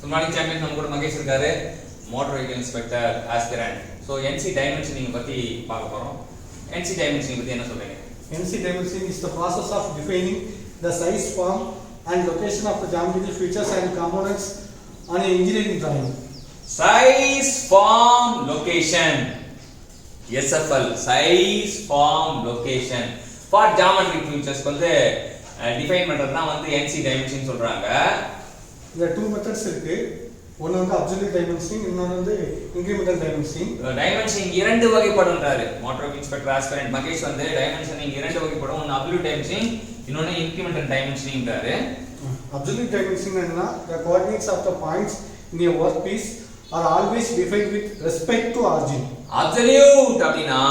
Good morning, champions. நம்ம கூட மகேஷ் இருக்காரு, motor vehicle inspector aspirant. So NC dimensioning பத்தி பார்க்க போறோம். NC dimensioning பத்தி என்ன சொல்றீங்க? NC dimensioning is the process of defining the size, form and location of the geometrical features and components on an engineering drawing. Size, form, location. SFL, size, form, location. For geometric features வந்து define பண்றது தான் வந்து NC dimension சொல்றாங்க. There are two methods இருக்கு. ஒன்னு வந்து absolute dimensioning, இன்னொன்னு வந்து incremental dimensioning. Dimensioning இரண்டு வகைப்படுன்றாரு motor vehicle inspector aspirant Mahesh வந்து dimensioning இரண்டு வகைப்படும். ஒன்னு absolute dimensioning, இன்னொன்னு incremental dimensioningன்றாரு. Absolute dimensioning என்னன்னா the coordinates of the points in a workpiece are always defined with respect to origin. Absolute அப்படினா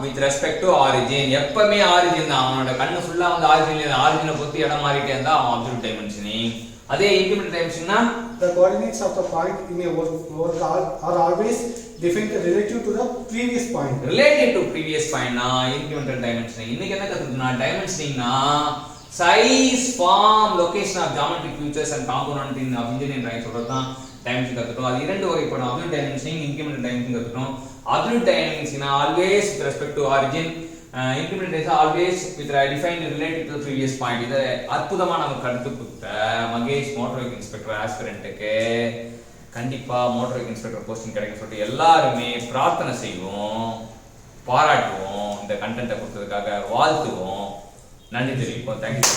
with respect to origin. எப்பவுமே origin தான். அவனோட கண்ணு ஃபுல்லா வந்து origin பொறுத்து இடம் மாறிட்டே இருந்தா அவன் absolute dimensioning. அதே incremental dimensioningனா the coordinates of the point in a work are always defined relative to the previous point. Related to previous point na incremental dimensioning. இன்னைக்கு என்ன கத்துக்கிட்டோம்னா dimensioningனா size, form, location of geometric features and component in engineering drawing சொல்றது தான் dimensioning கத்துட்டோம். அது இரண்டு வகைப்படும். absolute dimensioning, incremental dimensioning கத்துட்டோம். absolute dimensioning always with respect to origin, incremental is always with defined related to the previous point. இது அற்புதமா நமக்கு கருத்து கொடுத்த மகேஷ் motor vehicle inspector aspirant-க்கு கண்டிப்பா motor vehicle inspector போஸ்டிங் கிடைக்கும் சொல்லிட்டு எல்லாருமே பிரார்த்தனை செய்வோம், பாராட்டுவோம், இந்த கண்டென்ட்டை கொடுத்ததுக்காக வாழ்த்துவோம், நன்றி தெரிவிப்போம். தேங்க்யூ.